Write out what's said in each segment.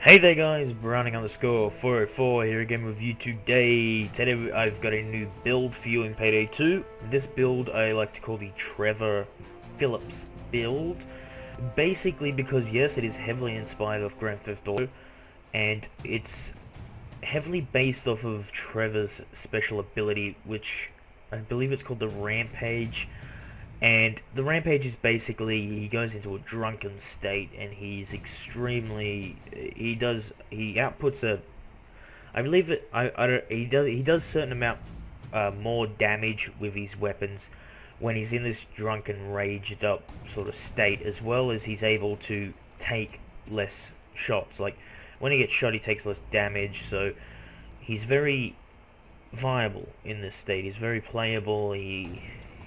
Hey there guys, Browning_404 here again with you today. Today I've got a new build for you in Payday 2. This build I like to call the Trevor Phillips build. Basically because yes, it is heavily inspired off Grand Theft Auto, and it's heavily based off of Trevor's special ability, which I believe it's called the Rampage. And the Rampage is basically, he goes into a drunken state and he's extremely, he outputs a, I believe it, I don't, he does certain amount more damage with his weapons when he's in this drunken, raged up sort of state, as well as he's able to take less shots. Like, when he gets shot he takes less damage, so he's very viable in this state. He's very playable.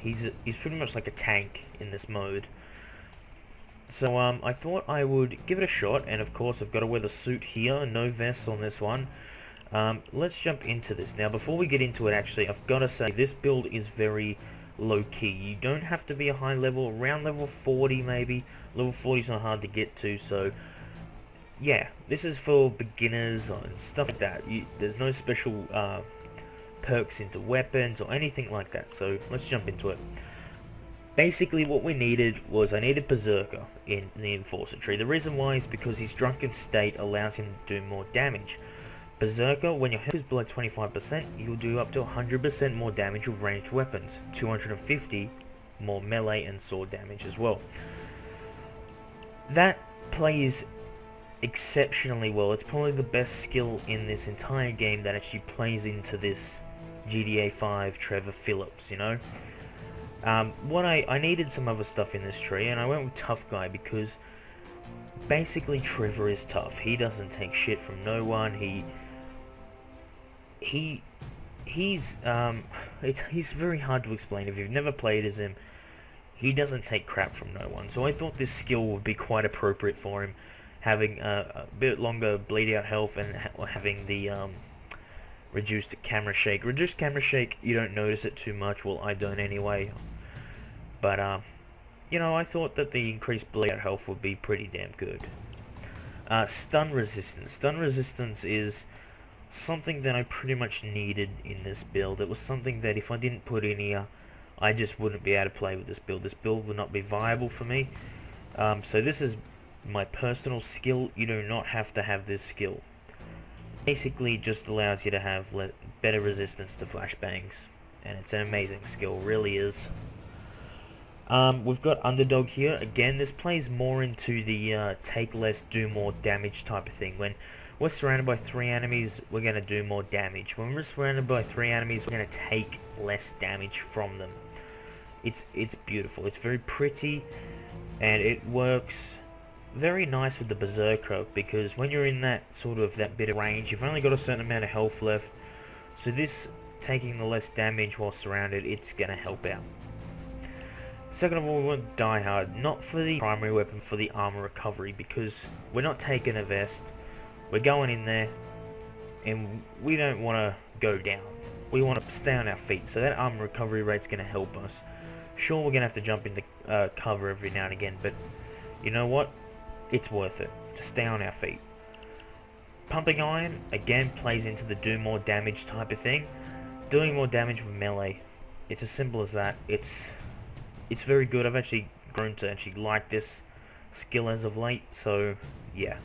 He's pretty much like a tank in this mode. So I thought I would give it a shot, and of course I've got to wear the suit here, no vest on this one. Let's jump into this. Now before we get into it, actually I've got to say this build is very low key. You don't have to be a high level, around level 40 maybe. Level 40 is not hard to get to, so yeah, this is for beginners and stuff like that. There's no special perks into weapons or anything like that, so let's jump into it. Basically what we needed was, I needed Berserker in the Enforcer tree. The reason why is because his drunken state allows him to do more damage. Berserker, when your health is below 25%, you'll do up to 100% more damage with ranged weapons, 250 more melee and sword damage as well. That plays exceptionally well. It's probably the best skill in this entire game that actually plays into this GTA 5 Trevor Phillips, you know. I needed some other stuff in this tree, and I went with Tough Guy because basically Trevor is tough. He doesn't take shit from no one. He's very hard to explain if you've never played as him. He doesn't take crap from no one. So I thought this skill would be quite appropriate for him, having a bit longer bleed out health and having the reduced camera shake. Reduced camera shake, you don't notice it too much. Well, I don't anyway. But you know, I thought that the increased bleed out health would be pretty damn good. Stun resistance. Stun resistance is something that I pretty much needed in this build. It was something that if I didn't put in here, I just wouldn't be able to play with this build. This build would not be viable for me. So this is my personal skill. You do not have to have this skill. Basically just allows you to have better resistance to flashbangs, and it's an amazing skill, really is. We've got Underdog here. Again, this plays more into the take less, do more damage type of thing. When we're surrounded by 3 enemies, we're going to do more damage. When we're surrounded by 3 enemies, we're going to take less damage from them. It's beautiful. It's very pretty, and it works very nice with the Berserker, because when you're in that bit of range, you've only got a certain amount of health left, so this taking the less damage while surrounded, it's gonna help out. Second of all, we want Die Hard, not for the primary weapon, for the armor recovery, because we're not taking a vest, we're going in there and we don't want to go down, we want to stay on our feet, so that armor recovery rate's gonna help us. Sure, we're gonna have to jump into cover every now and again, but you know what? It's worth it to stay on our feet. Pumping Iron, again, plays into the do more damage type of thing. Doing more damage with melee. It's as simple as that. It's very good. I've actually grown to actually like this skill as of late, so yeah.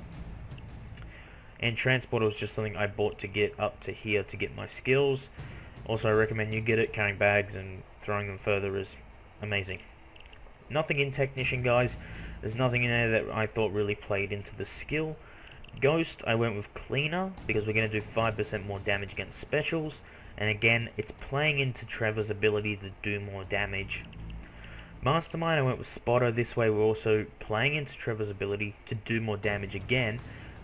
And Transporter was just something I bought to get up to here to get my skills. Also, I recommend you get it. Carrying bags and throwing them further is amazing. Nothing in Technician, guys. There's nothing in there that I thought really played into the skill. Ghost, I went with Cleaner, because we're going to do 5% more damage against specials. And again, it's playing into Trevor's ability to do more damage. Mastermind, I went with Spotter. This way we're also playing into Trevor's ability to do more damage again.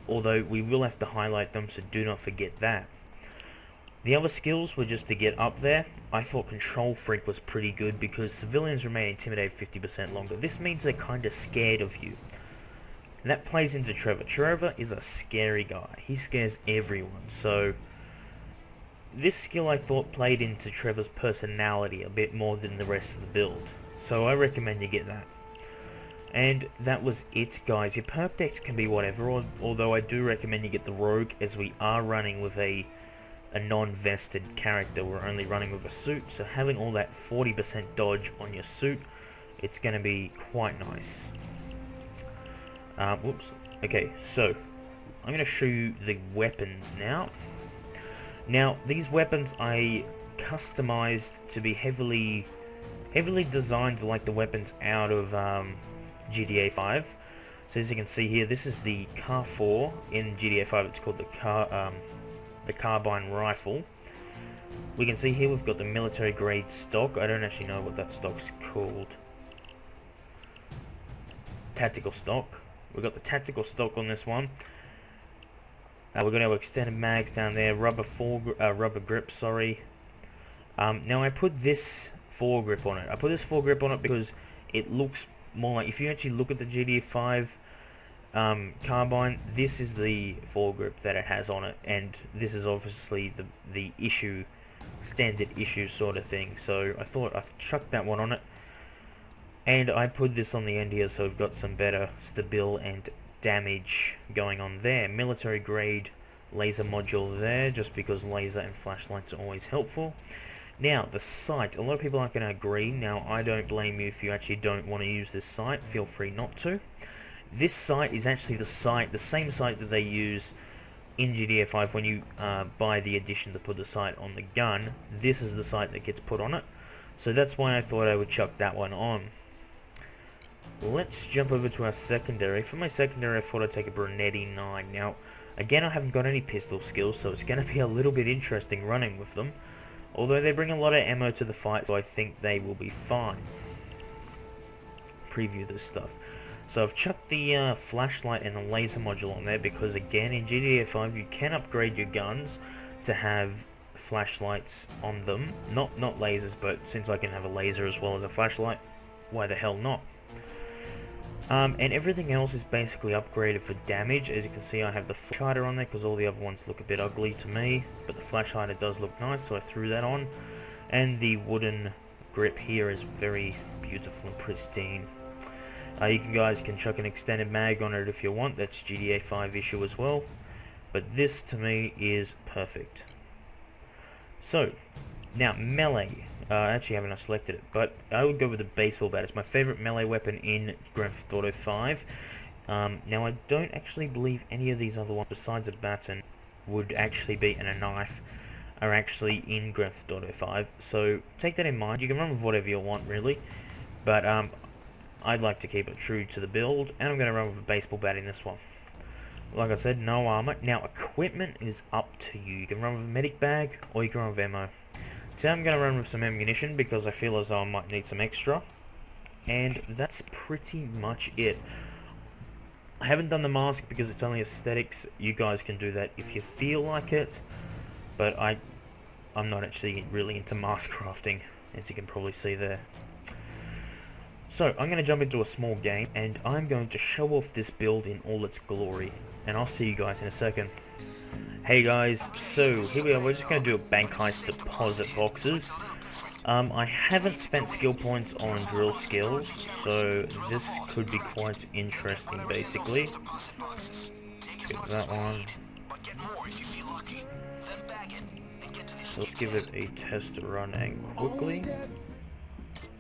Although we will have to highlight them, so do not forget that. The other skills were just to get up there. I thought Control Freak was pretty good because civilians remain intimidated 50% longer. This means they're kind of scared of you. And that plays into Trevor. Trevor is a scary guy. He scares everyone. So this skill I thought played into Trevor's personality a bit more than the rest of the build. So I recommend you get that. And that was it, guys. Your perk decks can be whatever, although I do recommend you get the rogue, as we are running with a non-vested character. We're only running with a suit, so having all that 40% dodge on your suit, it's going to be quite nice. Whoops. Okay, so I'm going to show you the weapons now. Now, these weapons I customized to be heavily designed like the weapons out of GTA 5. So as you can see here, this is the Car 4 in GTA 5. It's called the carbine rifle. We can see here we've got the military grade stock. I don't actually know what that stock's called. Tactical stock. We've got the tactical stock on this one. We've got our extended mags down there, rubber grip, sorry. Now I put this foregrip on it. I put this foregrip on it because it looks more like, if you actually look at the GTA 5 carbine, this is the foregrip that it has on it, and this is obviously the issue, standard issue sort of thing. So I thought I'd chuck that one on it, and I put this on the end here, so we've got some better stability and damage going on there. Military grade laser module there, just because laser and flashlights are always helpful. Now, the sight, a lot of people aren't going to agree. Now, I don't blame you if you actually don't want to use this sight. Feel free not to. This sight is actually the same sight that they use in GTA 5 when you buy the edition to put the sight on the gun. This is the sight that gets put on it. So that's why I thought I would chuck that one on. Let's jump over to our secondary. For my secondary, I thought I'd take a Brunetti 9. Now, again, I haven't got any pistol skills, so it's going to be a little bit interesting running with them. Although they bring a lot of ammo to the fight, so I think they will be fine. Preview this stuff. So I've chucked the flashlight and the laser module on there because, again, in GTA 5 you can upgrade your guns to have flashlights on them. Not lasers, but since I can have a laser as well as a flashlight, why the hell not? And everything else is basically upgraded for damage. As you can see, I have the flash hider on there because all the other ones look a bit ugly to me, but the flash hider does look nice, so I threw that on. And the wooden grip here is very beautiful and pristine. You guys can chuck an extended mag on it if you want. That's GTA 5 issue as well, but this to me is perfect. So now melee. I actually haven't selected it, but I would go with the baseball bat. It's my favorite melee weapon in Grand Theft Auto 5. Now I don't actually believe any of these other ones besides a baton would actually be, and a knife are actually in Grand Theft Auto 5. So take that in mind. You can run with whatever you want really, but I'd like to keep it true to the build, and I'm going to run with a baseball bat in this one. Like I said, no armor. Now equipment is up to you. You can run with a medic bag, or you can run with ammo. So I'm going to run with some ammunition because I feel as though I might need some extra. And that's pretty much it. I haven't done the mask because it's only aesthetics. You guys can do that if you feel like it. But I'm not actually really into mask crafting, as you can probably see there. So I'm going to jump into a small game, and I'm going to show off this build in all its glory. And I'll see you guys in a second. Hey guys, so here we are. We're just going to do a bank heist deposit boxes. I haven't spent skill points on drill skills, so this could be quite interesting basically. Get that one. So let's give it a test run and quickly.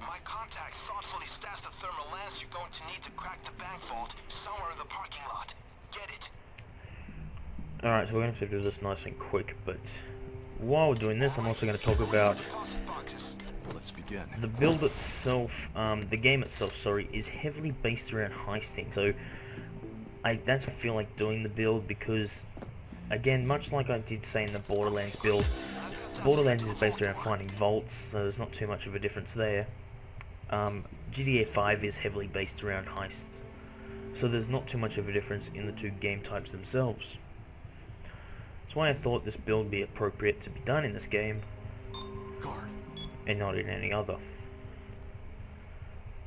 My contact thoughtfully stashed a thermal lance you're going to need to crack the bank vault somewhere in the parking lot. Get it? Alright, so we're going to have to do this nice and quick, but while we're doing this, I'm also going to talk about the build itself. The game itself, sorry, is heavily based around heisting, so that's what I feel like doing the build, because, again, much like I did say in the Borderlands build, Borderlands is based around finding vaults, so there's not too much of a difference there. GTA 5 is heavily based around heists, so there's not too much of a difference in the two game types themselves. That's why I thought this build would be appropriate to be done in this game, and not in any other.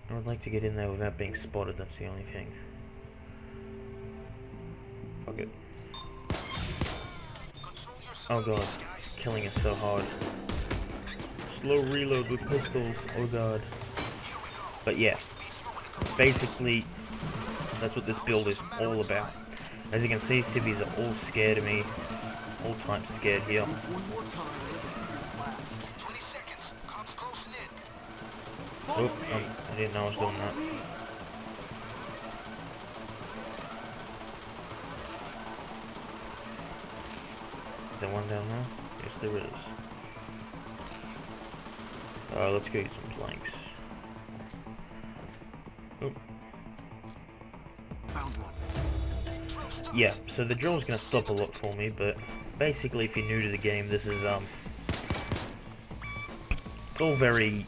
I would like to get in there without being spotted, that's the only thing. Fuck it. Oh god, killing is so hard. Slow reload with pistols, oh god. But yeah. basically, that's what this build is all about. As you can see, civvies are all scared of me. All types scared here. 20 seconds. Cops closing in. Oh, I didn't know I was doing that. Is there one down there? Yes, there is. Let's go get some planks. Oh. Yeah, so the drill's gonna stop a lot for me, but basically if you're new to the game, this is, it's all very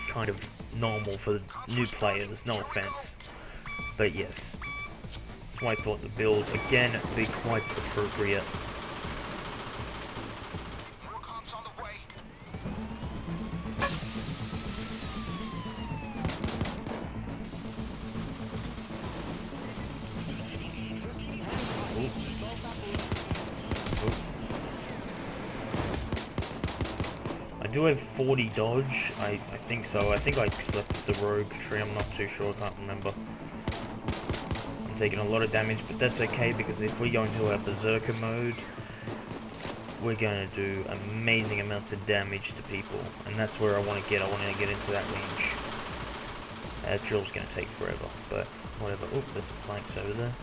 kind of normal for new players, no offense. But yes, that's why I thought the build, again, would be quite appropriate. More cops on the way. I do have 40 dodge, I think so. I think I selected the rogue tree, I'm not too sure, I can't remember. I'm taking a lot of damage, but that's okay because if we go into our berserker mode, we're going to do amazing amounts of damage to people, and that's where I want to get. I want to get into that range. That drill's going to take forever, but whatever. Oh, there's some planks over there.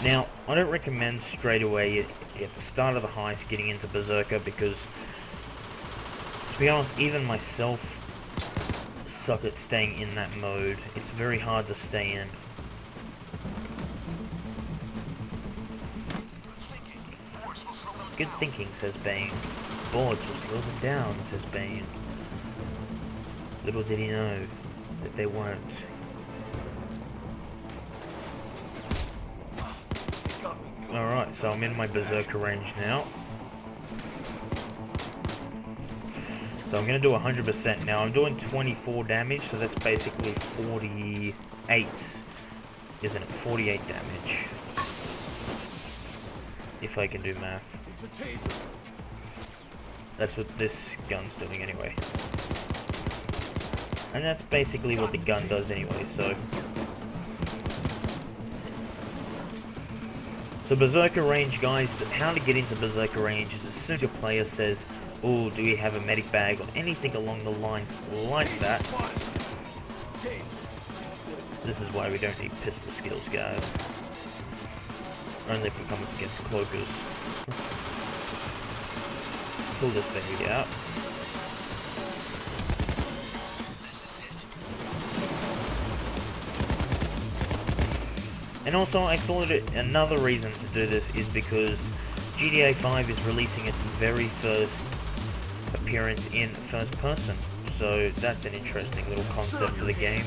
Now, I don't recommend straight away at the start of the heist getting into berserker because, to be honest, even myself suck at staying in that mode. It's very hard to stay in. Good thinking, says Bane. Boards will slow them down, says Bane. Little did he know that they weren't. Alright, so I'm in my berserker range now. So I'm going to do 100% now. I'm doing 24 damage, so that's basically 48, isn't it? 48 damage. If I can do math. That's what this gun's doing anyway. And that's basically what the gun does anyway, so... So berserker range, guys, how to get into berserker range is as soon as your player says, oh, do we have a medic bag or anything along the lines like that. This is why we don't need pistol skills, guys. Only if we come up against cloakers. Pull this baby out. And also, I thought another reason to do this is because GTA 5 is releasing its very first appearance in first person. So that's an interesting little concept for the game.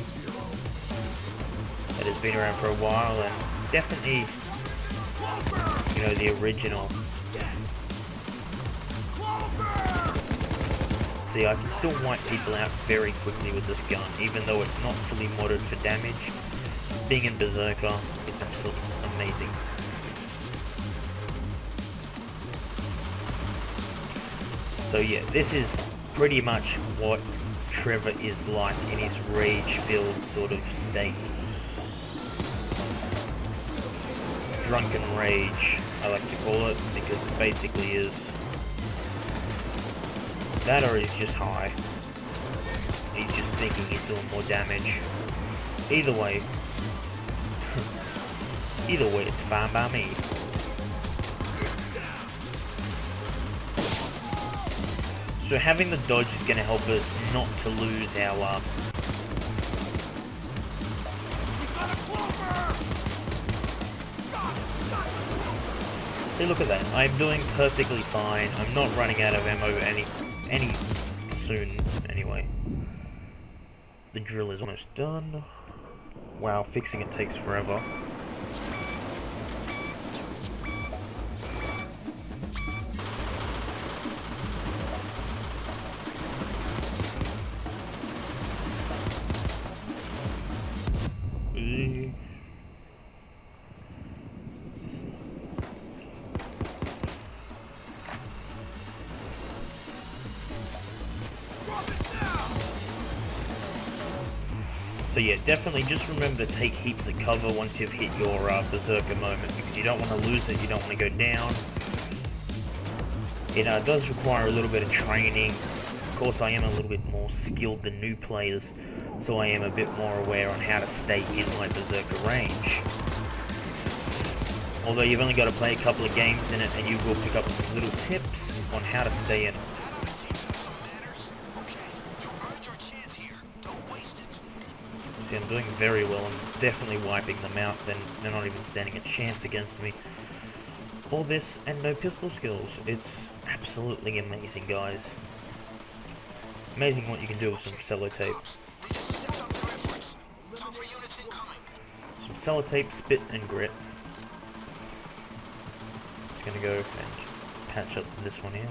That has been around for a while and definitely, you know, the original. See, I can still wipe people out very quickly with this gun, even though it's not fully modded for damage. Being in Berserker, it's absolutely amazing. So yeah, this is pretty much what Trevor is like in his rage-filled sort of state. Drunken rage, I like to call it, because it basically is. That or he's just high. He's just thinking he's doing more damage. Either way, it's fine by me. So having the dodge is going to help us not to lose our See, look at that. I'm doing perfectly fine. I'm not running out of ammo any soon anyway. The drill is almost done. Wow, fixing it takes forever. So yeah, definitely just remember to take heaps of cover once you've hit your berserker moment, because you don't want to lose it, you don't want to go down. It does require a little bit of training. Of course, I am a little bit more skilled than new players, so I am a bit more aware on how to stay in my berserker range. Although you've only got to play a couple of games in it, and you will pick up some little tips on how to stay in it. See, I'm doing very well. I'm definitely wiping them out. Then they're not even standing a chance against me. All this and no pistol skills. It's absolutely amazing, guys. Amazing what you can do with some sellotape. Some sellotape, spit, and grit. Just gonna go and patch up this one here.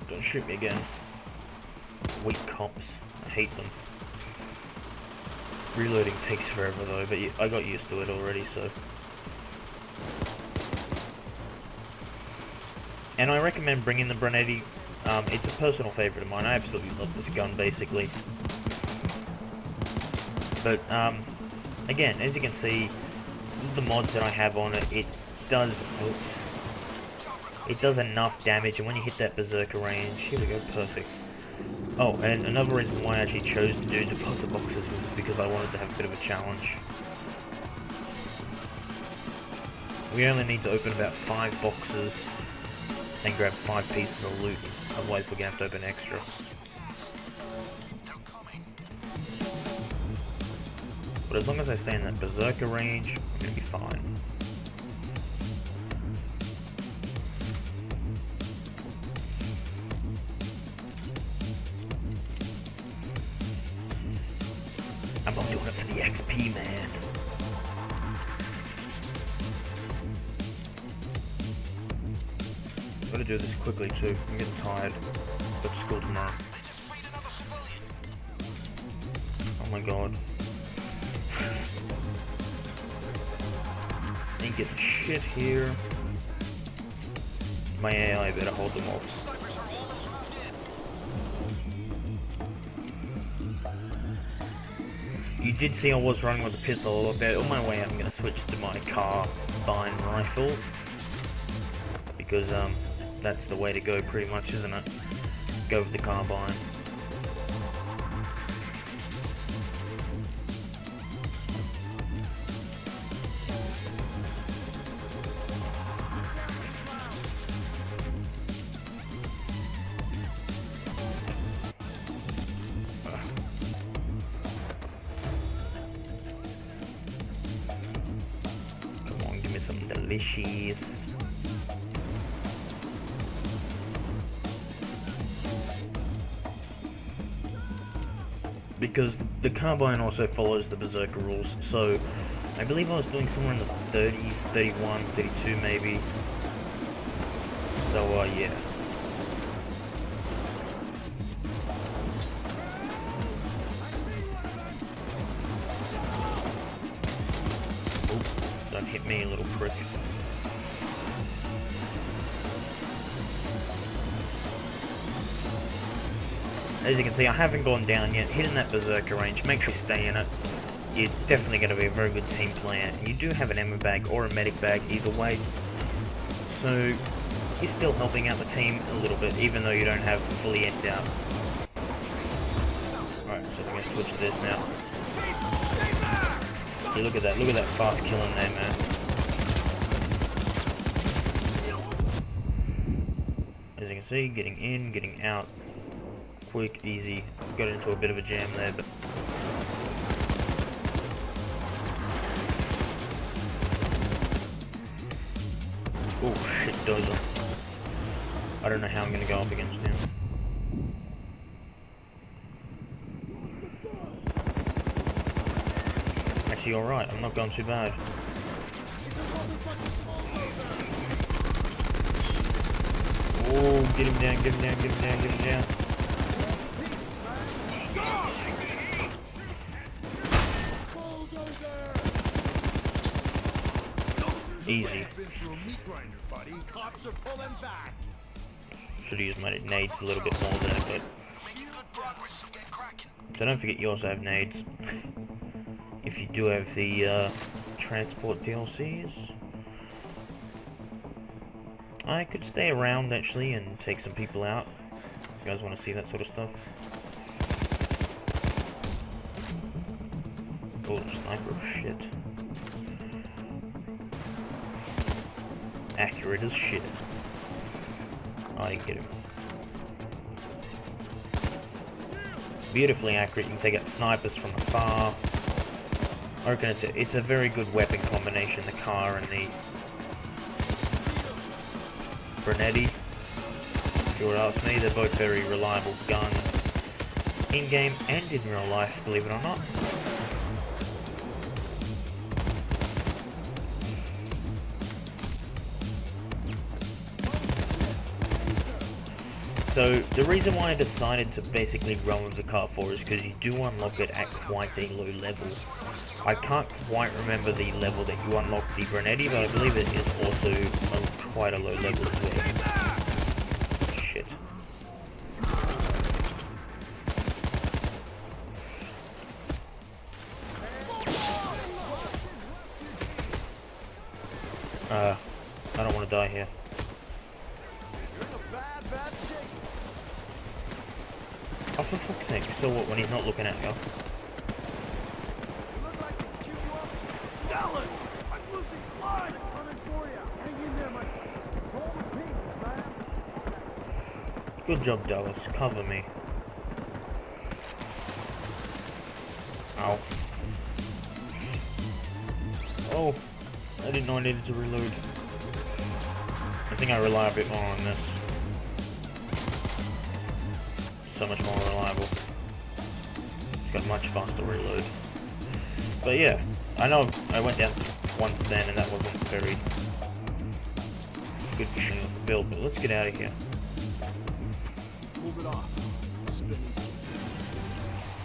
Don't shoot me again. Weak cops. I hate them. Reloading takes forever though, but I got used to it already, so. And I recommend bringing the Brunetti. It's a personal favorite of mine. I absolutely love this gun, basically. But, again, as you can see, the mods that I have on it, it does enough damage, and when you hit that berserker range, here we go, perfect. Oh, and another reason why I actually chose to do deposit boxes was because I wanted to have a bit of a challenge. We only need to open about 5 boxes and grab 5 pieces of loot, otherwise we're going to have to open extra. But as long as I stay in that berserker range, I'm going to be fine. I'm not doing it for the XP, man. Gotta do this quickly too. I'm getting tired. Got school tomorrow. Oh my god. Ain't getting shit here. My AI better hold them off. You did see I was running with a pistol a lot there. On my way I'm gonna switch to my carbine rifle. Because that's the way to go pretty much, isn't it? Go with the carbine. Come on, give me some delicious. Because the carbine also follows the berserker rules, so I believe I was doing somewhere in the 30s, 31, 32 maybe. So yeah. Ooh, don't hit me, little prick. As you can see, I haven't gone down yet. Hitting that berserker range, make sure you stay in it. You're definitely going to be a very good team player. And you do have an ammo bag or a medic bag, either way. So, you're still helping out the team a little bit, even though you don't have fully amped out. Alright, so we're going to switch to this now. Yeah, look at that fast killing there, man. As you can see, getting in, getting out. Quick, easy. Got into a bit of a jam there, but oh shit, dozer. I don't know how I'm gonna go up against him. Actually, alright, I'm not going too bad. Oh, get him down, get him down, get him down, get him down. Easy. Should have used my nades a little bit more there, but progress, so get cracking. So don't forget you also have nades. If you do have the transport DLCs. I could stay around actually and take some people out. If you guys want to see that sort of stuff. Oh, sniper shit. Accurate as shit. I get him. Beautifully accurate. You can take out snipers from afar. I reckon it's a very good weapon combination, the car and the Grenetti. If you would ask me, they're both very reliable guns, in-game and in real life, believe it or not. So, the reason why I decided to basically run with the Car 4 is because you do unlock it at quite a low level. I can't quite remember the level that you unlock the Grenetti, but I believe it is also quite a low level as well. Shit. I don't want to die here. Oh, for fuck's sake, so what when he's not looking at you? Good job, Dallas. Cover me. Ow. Oh, I didn't know I needed to reload. I think I rely a bit more on this. So much more reliable. It's got much faster reload. But yeah, I know I went down one stand and that wasn't very good fishing of the build, but let's get out of here. Move it on.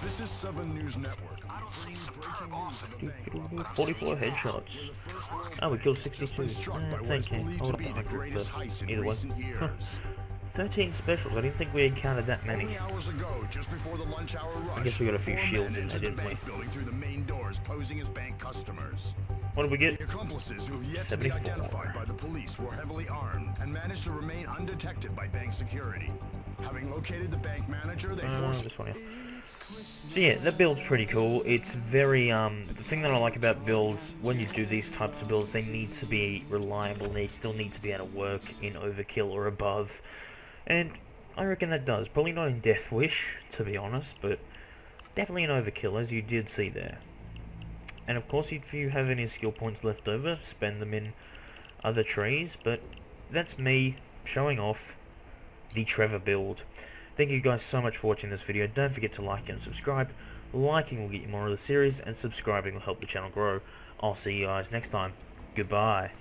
This is 7 News Network. I don't see superb often. 44 headshots. Oh, we killed 62. It's okay. I would have 100, but either way. 13 specials. I didn't think we encountered that many. Hours ago, just before the lunch hour rush, I guess we got a few shields in there, didn't we? building through the main doors, posing as bank customers. What did we get? The accomplices who have yet to 74. be identified by the police were heavily armed and managed to remain undetected by bank security. Having located the bank manager, they forced... This one here. So yeah, that build's pretty cool. It's very, the thing that I like about builds, when you do these types of builds, they need to be reliable. They still need to be able to work in overkill or above. And I reckon that does. Probably not in Death Wish, to be honest, but definitely in overkill, as you did see there. And of course, if you have any skill points left over, spend them in other trees, but that's me showing off the Trevor build. Thank you guys so much for watching this video. Don't forget to like and subscribe. Liking will get you more of the series, and subscribing will help the channel grow. I'll see you guys next time. Goodbye.